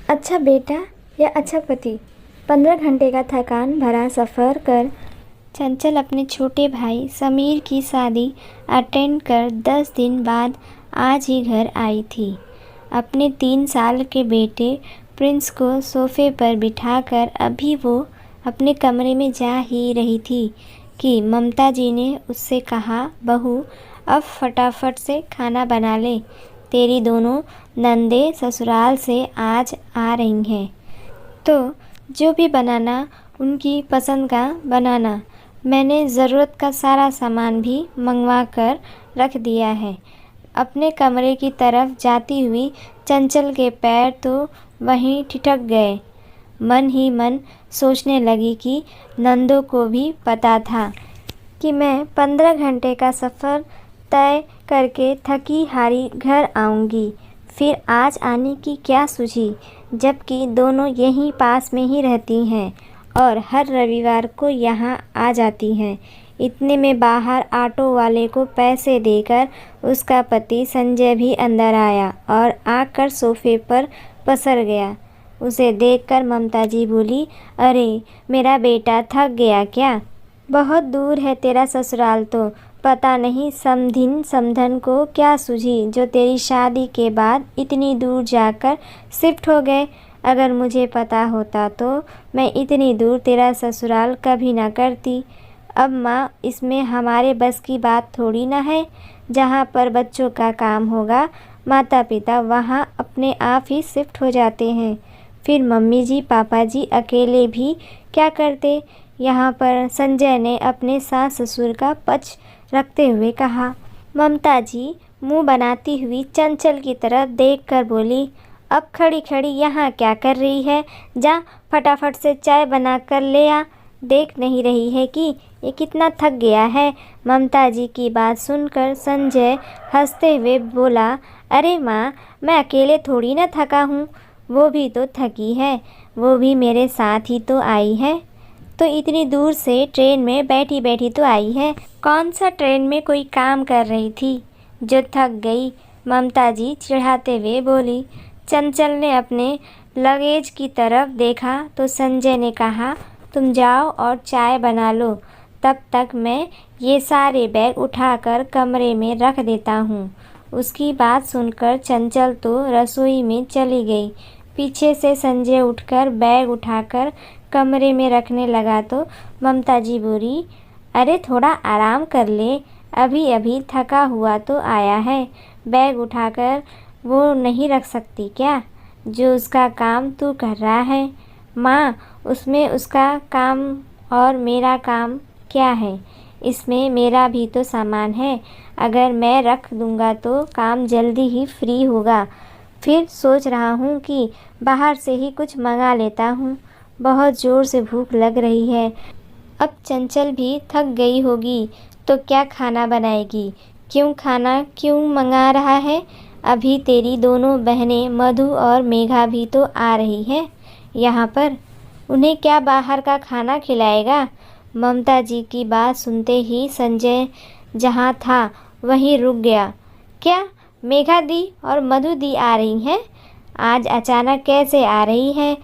अच्छा बेटा या अच्छा पति। 15 घंटे का थकान भरा सफ़र कर चंचल अपने छोटे भाई समीर की शादी अटेंड कर 10 दिन बाद आज ही घर आई थी। अपने 3 साल के बेटे प्रिंस को सोफ़े पर बिठाकर अभी वो अपने कमरे में जा ही रही थी कि ममता जी ने उससे कहा, बहू अब फटाफट से खाना बना ले, तेरी दोनों नंदे ससुराल से आज आ रही हैं, तो जो भी बनाना उनकी पसंद का बनाना। मैंने ज़रूरत का सारा सामान भी मंगवा कर रख दिया है। अपने कमरे की तरफ जाती हुई चंचल के पैर तो वहीं ठिठक गए। मन ही मन सोचने लगी कि नंदों को भी पता था कि मैं 15 घंटे का सफ़र तय करके थकी हारी घर आऊँगी, फिर आज आने की क्या सूझी, जबकि दोनों यहीं पास में ही रहती हैं और हर रविवार को यहाँ आ जाती हैं। इतने में बाहर ऑटो वाले को पैसे देकर उसका पति संजय भी अंदर आया और आकर सोफ़े पर पसर गया। उसे देखकर ममता जी बोली, अरे मेरा बेटा थक गया क्या? बहुत दूर है तेरा ससुराल, तो पता नहीं समधिन समधन को क्या सूझी जो तेरी शादी के बाद इतनी दूर जाकर शिफ्ट हो गए। अगर मुझे पता होता तो मैं इतनी दूर तेरा ससुराल कभी ना करती। अब माँ, इसमें हमारे बस की बात थोड़ी ना है। जहाँ पर बच्चों का काम होगा माता पिता वहाँ अपने आप ही शिफ्ट हो जाते हैं। फिर मम्मी जी पापा जी अकेले भी क्या करते। यहाँ पर संजय ने अपने सास ससुर का पक्ष रखते हुए कहा। ममता जी मुंह बनाती हुई चंचल की तरफ देखकर बोली, अब खड़ी खड़ी यहाँ क्या कर रही है? जा फटाफट से चाय बना कर ले आ। देख नहीं रही है कि ये कितना थक गया है? ममता जी की बात सुनकर संजय हंसते हुए बोला, अरे माँ, मैं अकेले थोड़ी ना थका हूँ, वो भी तो थकी है, वो भी मेरे साथ ही तो आई है। तो इतनी दूर से ट्रेन में बैठी बैठी तो आई है। कौन सा ट्रेन में कोई काम कर रही थी जो थक गई? ममता जी चिढ़ाते हुए बोली। चंचल ने अपने लगेज की तरफ देखा तो संजय ने कहा, तुम जाओ और चाय बना लो, तब तक मैं ये सारे बैग उठाकर कमरे में रख देता हूँ। उसकी बात सुनकर चंचल तो रसोई में चली गई। पीछे से संजय उठकर बैग उठाकर कमरे में रखने लगा तो ममता जी बोली, अरे थोड़ा आराम कर ले, अभी अभी थका हुआ तो आया है, बैग उठाकर वो नहीं रख सकती क्या? जो उसका काम तू कर रहा है। माँ, उसमें उसका काम और मेरा काम क्या है? इसमें मेरा भी तो सामान है। अगर मैं रख दूँगा तो काम जल्दी ही फ्री होगा। फिर सोच रहा हूँ कि बाहर से ही कुछ मंगा लेता हूँ। बहुत ज़ोर से भूख लग रही है। अब चंचल भी थक गई होगी तो क्या खाना बनाएगी? खाना क्यों मंगा रहा है? अभी तेरी दोनों बहनें मधु और मेघा भी तो आ रही हैं यहाँ पर, उन्हें क्या बाहर का खाना खिलाएगा? ममता जी की बात सुनते ही संजय जहाँ था वहीं रुक गया। क्या मेघा दी और मधु दी आ रही हैं? आज अचानक कैसे आ रही हैं?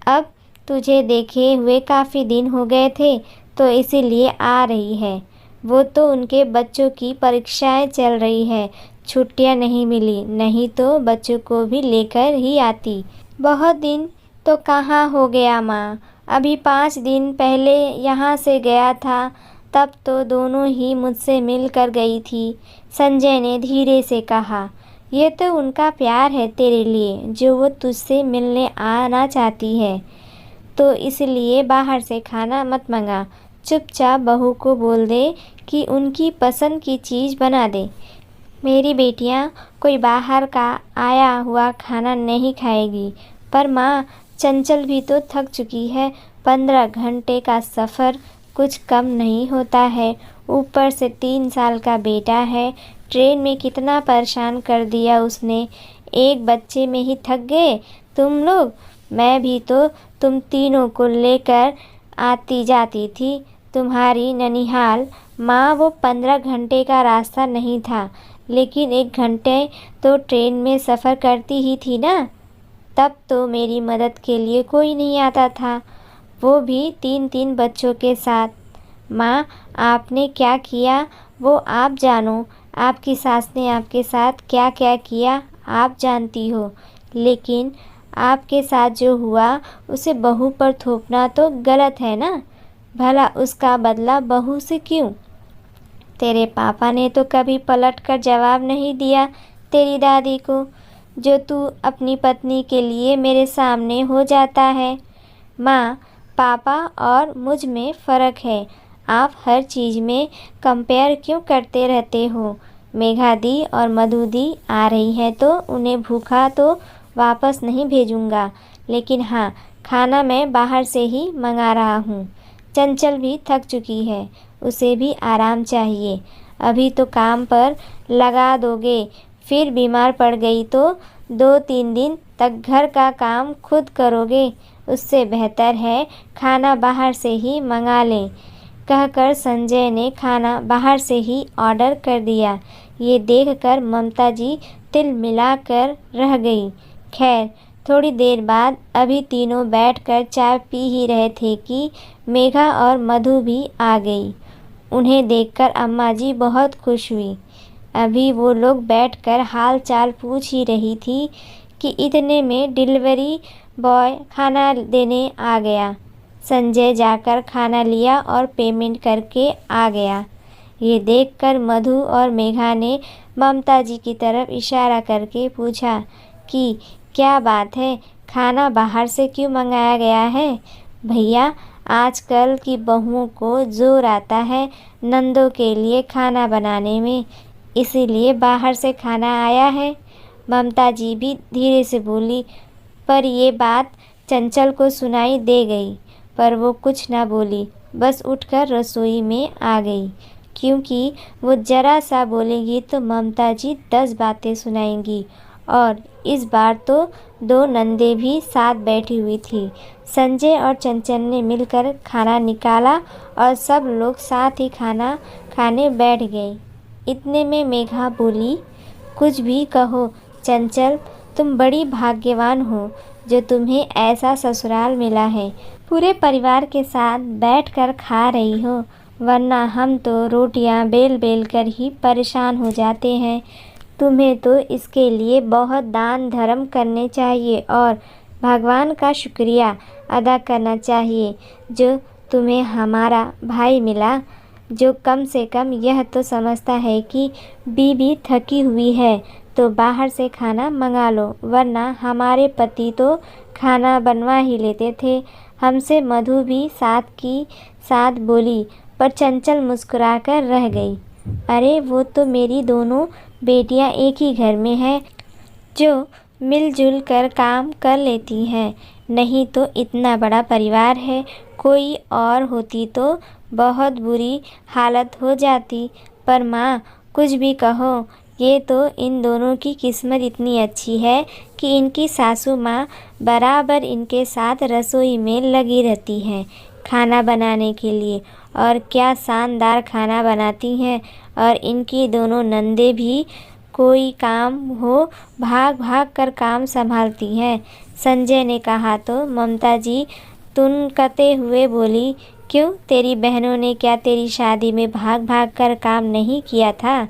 अब तुझे देखे हुए काफ़ी दिन हो गए थे तो इसीलिए आ रही है। वो तो उनके बच्चों की परीक्षाएं चल रही है, छुट्टियां नहीं मिली, नहीं तो बच्चों को भी लेकर ही आती। बहुत दिन तो कहाँ हो गया माँ, अभी 5 दिन पहले यहाँ से गया था, तब तो दोनों ही मुझसे मिल कर गई थी। संजय ने धीरे से कहा, ये तो उनका प्यार है तेरे लिए जो वो तुझसे मिलने आना चाहती है, तो इसलिए बाहर से खाना मत मंगा। चुपचाप बहू को बोल दे कि उनकी पसंद की चीज़ बना दे। मेरी बेटियां कोई बाहर का आया हुआ खाना नहीं खाएगी। पर माँ, चंचल भी तो थक चुकी है। 15 घंटे का सफ़र कुछ कम नहीं होता है, ऊपर से 3 साल का बेटा है। ट्रेन में कितना परेशान कर दिया उसने। एक बच्चे में ही थक गए तुम लोग। मैं भी तो तुम तीनों को लेकर आती जाती थी तुम्हारी ननिहाल। माँ, वो 15 घंटे का रास्ता नहीं था, लेकिन 1 घंटे तो ट्रेन में सफ़र करती ही थी ना। तब तो मेरी मदद के लिए कोई नहीं आता था, वो भी 3-3 बच्चों के साथ। माँ, आपने क्या किया वो आप जानो, आपकी सास ने आपके साथ क्या क्या किया आप जानती हो, लेकिन आपके साथ जो हुआ उसे बहू पर थोपना तो गलत है ना। भला उसका बदला बहू से क्यों? तेरे पापा ने तो कभी पलट कर जवाब नहीं दिया तेरी दादी को, जो तू अपनी पत्नी के लिए मेरे सामने हो जाता है। माँ, पापा और मुझ में फ़र्क है, आप हर चीज़ में कंपेयर क्यों करते रहते हो? मेघा दी और मधु दी आ रही है तो उन्हें भूखा तो वापस नहीं भेजूँगा, लेकिन हाँ, खाना मैं बाहर से ही मंगा रहा हूँ। चंचल भी थक चुकी है, उसे भी आराम चाहिए। अभी तो काम पर लगा दोगे, फिर बीमार पड़ गई तो 2-3 दिन तक घर का काम खुद करोगे, उससे बेहतर है खाना बाहर से ही मंगा लें। कहकर संजय ने खाना बाहर से ही ऑर्डर कर दिया। ये देखकर ममता जी तिल मिलाकर रह गई। खैर, थोड़ी देर बाद अभी तीनों बैठकर चाय पी ही रहे थे कि मेघा और मधु भी आ गई। उन्हें देखकर अम्मा जी बहुत खुश हुई। अभी वो लोग बैठकर हाल चाल पूछ ही रही थी कि इतने में डिलीवरी बॉय खाना देने आ गया। संजय जाकर खाना लिया और पेमेंट करके आ गया। ये देखकर मधु और मेघा ने ममता जी की तरफ इशारा करके पूछा कि क्या बात है, खाना बाहर से क्यों मंगाया गया है? भैया, आजकल की बहुओं को जोर आता है नंदों के लिए खाना बनाने में, इसीलिए बाहर से खाना आया है। ममता जी भी धीरे से बोली, पर ये बात चंचल को सुनाई दे गई, पर वो कुछ ना बोली, बस उठकर रसोई में आ गई, क्योंकि वो ज़रा सा बोलेगी तो ममता जी 10 बातें सुनाएंगी। और इस बार तो 2 नंदे भी साथ बैठी हुई थी। संजय और चंचल ने मिलकर खाना निकाला और सब लोग साथ ही खाना खाने बैठ गए। इतने में मेघा बोली, कुछ भी कहो चंचल, तुम बड़ी भाग्यवान हो जो तुम्हें ऐसा ससुराल मिला है, पूरे परिवार के साथ बैठकर खा रही हो, वरना हम तो रोटियां बेल बेल कर ही परेशान हो जाते हैं। तुम्हें तो इसके लिए बहुत दान धर्म करने चाहिए और भगवान का शुक्रिया अदा करना चाहिए जो तुम्हें हमारा भाई मिला, जो कम से कम यह तो समझता है कि बीबी थकी हुई है तो बाहर से खाना मंगा लो, वरना हमारे पति तो खाना बनवा ही लेते थे हमसे। मधु भी साथ की साथ बोली, पर चंचल मुस्कुराकर रह गई। अरे वो तो मेरी दोनों बेटियां एक ही घर में हैं, जो मिलजुल कर काम कर लेती हैं, नहीं तो इतना बड़ा परिवार है, कोई और होती तो बहुत बुरी हालत हो जाती। पर माँ, कुछ भी कहो, ये तो इन दोनों की किस्मत इतनी अच्छी है कि इनकी सासू माँ बराबर इनके साथ रसोई में लगी रहती हैं खाना बनाने के लिए, और क्या शानदार खाना बनाती हैं। और इनकी दोनों नंदे भी कोई काम हो भाग भाग कर काम संभालती हैं। संजय ने कहा तो ममता जी तुनकते हुए बोली, क्यों, तेरी बहनों ने क्या तेरी शादी में भाग भाग कर काम नहीं किया था?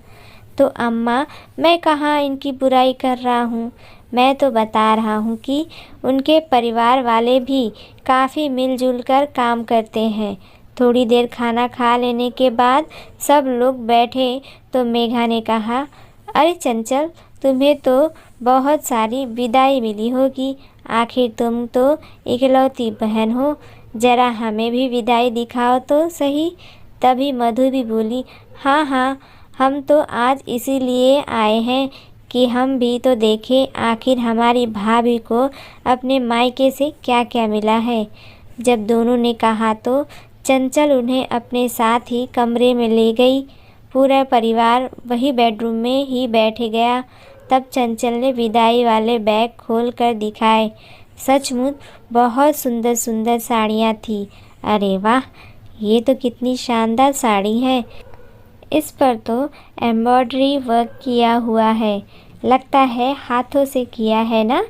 तो अम्मा, मैं कहाँ इनकी बुराई कर रहा हूँ, मैं तो बता रहा हूँ कि उनके परिवार वाले भी काफ़ी मिलजुल कर काम करते हैं। थोड़ी देर खाना खा लेने के बाद सब लोग बैठे तो मेघा ने कहा, अरे चंचल, तुम्हें तो बहुत सारी विदाई मिली होगी, आखिर तुम तो इकलौती बहन हो, ज़रा हमें भी विदाई दिखाओ तो सही। तभी मधु भी बोली, हाँ हाँ, हम तो आज इसीलिए आए हैं कि हम भी तो देखें आखिर हमारी भाभी को अपने मायके से क्या क्या मिला है। जब दोनों ने कहा तो चंचल उन्हें अपने साथ ही कमरे में ले गई। पूरा परिवार वही बेडरूम में ही बैठ गया। तब चंचल ने विदाई वाले बैग खोल कर दिखाए। सचमुच बहुत सुंदर सुंदर साड़ियाँ थी। अरे वाह, ये तो कितनी शानदार साड़ी है, इस पर तो एम्ब्रॉयडरी वर्क किया हुआ है, लगता है हाथों से किया है ना।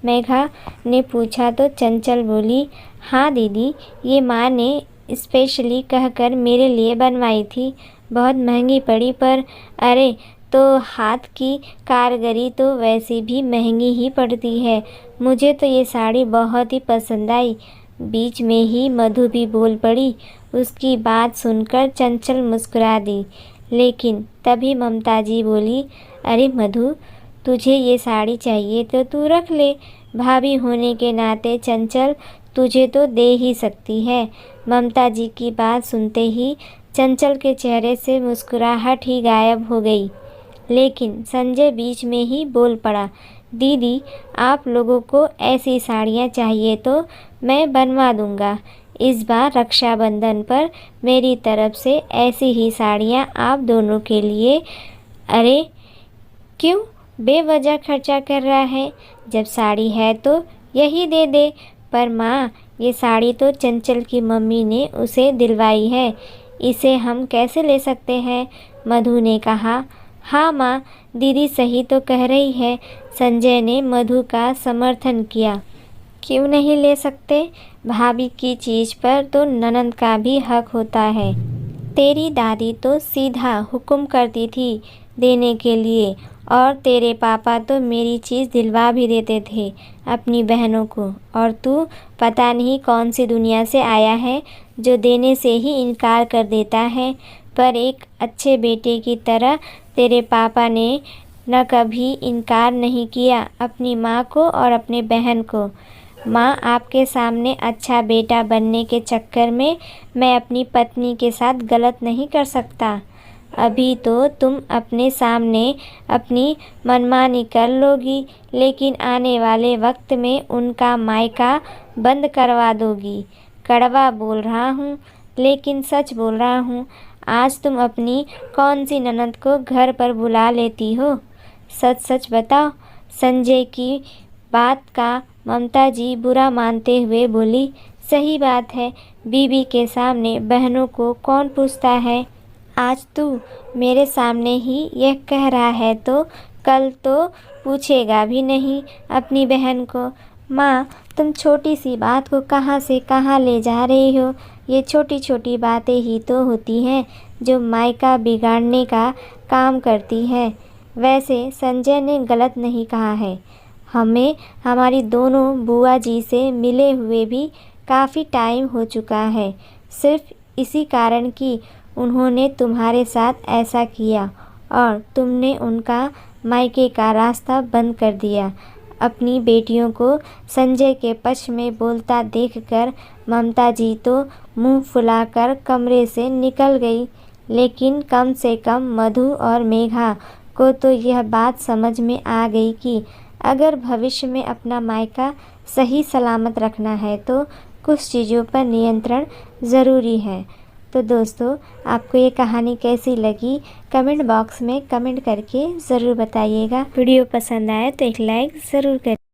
मेघा ने पूछा तो चंचल बोली, हाँ दीदी, ये माँ ने स्पेशली कहकर मेरे लिए बनवाई थी। बहुत महंगी पड़ी पर अरे तो हाथ की कारीगरी तो वैसे भी महंगी ही पड़ती है। मुझे तो ये साड़ी बहुत ही पसंद आई। बीच में ही मधु भी बोल पड़ी। उसकी बात सुनकर चंचल मुस्कुरा दी, लेकिन तभी ममता जी बोली, अरे मधु, तुझे ये साड़ी चाहिए तो तू रख ले। भाभी होने के नाते चंचल तुझे तो दे ही सकती है। ममता जी की बात सुनते ही चंचल के चेहरे से मुस्कुराहट ही गायब हो गई। लेकिन संजय बीच में ही बोल पड़ा, दीदी, आप लोगों को ऐसी साड़ियाँ चाहिए तो मैं बनवा दूँगा। इस बार रक्षाबंधन पर मेरी तरफ से ऐसी ही साड़ियाँ आप दोनों के लिए। अरे क्यों बेवजह खर्चा कर रहा है? जब साड़ी है तो यही दे दे। पर माँ, ये साड़ी तो चंचल की मम्मी ने उसे दिलवाई है, इसे हम कैसे ले सकते हैं? मधु ने कहा। हाँ माँ, दीदी सही तो कह रही है। संजय ने मधु का समर्थन किया। क्यों नहीं ले सकते? भाभी की चीज़ पर तो ननंद का भी हक होता है। तेरी दादी तो सीधा हुक्म करती थी देने के लिए, और तेरे पापा तो मेरी चीज़ दिलवा भी देते थे अपनी बहनों को। और तू पता नहीं कौन सी दुनिया से आया है जो देने से ही इनकार कर देता है। पर एक अच्छे बेटे की तरह तेरे पापा ने न कभी इनकार नहीं किया अपनी माँ को और अपने बहन को। माँ, आपके सामने अच्छा बेटा बनने के चक्कर में मैं अपनी पत्नी के साथ गलत नहीं कर सकता। अभी तो तुम अपने सामने अपनी मनमानी कर लोगी, लेकिन आने वाले वक्त में उनका मायका बंद करवा दोगी। कड़वा बोल रहा हूँ, लेकिन सच बोल रहा हूँ। आज तुम अपनी कौन सी ननद को घर पर बुला लेती हो? सच सच बताओ। संजय की बात का ममता जी बुरा मानते हुए बोली, सही बात है, बीवी के सामने बहनों को कौन पूछता है? आज तू मेरे सामने ही यह कह रहा है तो कल तो पूछेगा भी नहीं अपनी बहन को। माँ, तुम छोटी सी बात को कहाँ से कहाँ ले जा रही हो? ये छोटी छोटी बातें ही तो होती हैं जो मायका बिगाड़ने का काम करती है। वैसे संजय ने गलत नहीं कहा है। हमें हमारी दोनों बुआ जी से मिले हुए भी काफ़ी टाइम हो चुका है। सिर्फ इसी कारण कि उन्होंने तुम्हारे साथ ऐसा किया और तुमने उनका मायके का रास्ता बंद कर दिया। अपनी बेटियों को संजय के पक्ष में बोलता देखकर ममता जी तो मुंह फुलाकर कमरे से निकल गई। लेकिन कम से कम मधु और मेघा को तो यह बात समझ में आ गई कि अगर भविष्य में अपना मायका सही सलामत रखना है तो कुछ चीज़ों पर नियंत्रण ज़रूरी है। तो दोस्तों, आपको ये कहानी कैसी लगी कमेंट बॉक्स में कमेंट करके ज़रूर बताइएगा। वीडियो पसंद आए तो एक लाइक ज़रूर करें।